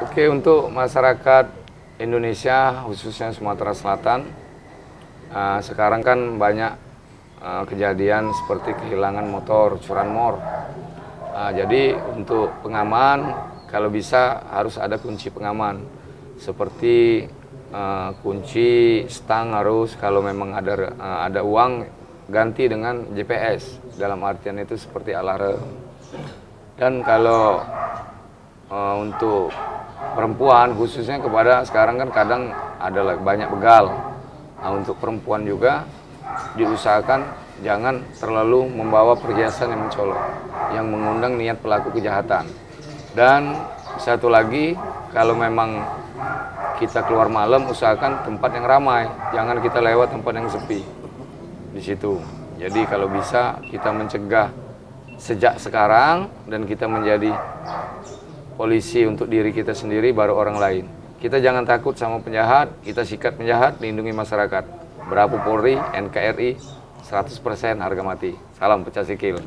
Oke, untuk masyarakat Indonesia, khususnya Sumatera Selatan, sekarang kan banyak kejadian seperti kehilangan motor, curanmor. Jadi untuk pengaman, kalau bisa harus ada kunci pengaman. Seperti kunci stang harus, kalau memang ada uang, ganti dengan GPS. Dalam artian itu seperti alarm. Dan kalau untuk perempuan khususnya, kepada sekarang kan kadang ada banyak begal. Nah, untuk perempuan juga diusahakan jangan terlalu membawa perhiasan yang mencolok, yang mengundang niat pelaku kejahatan. Dan satu lagi, kalau memang kita keluar malam, usahakan tempat yang ramai, jangan kita lewat tempat yang sepi di situ. Jadi kalau bisa kita mencegah sejak sekarang, dan kita menjadi polisi untuk diri kita sendiri, baru orang lain. Kita jangan takut sama penjahat, kita sikat penjahat, lindungi masyarakat. Bravo Polri, NKRI, 100% harga mati. Salam pecah sikil.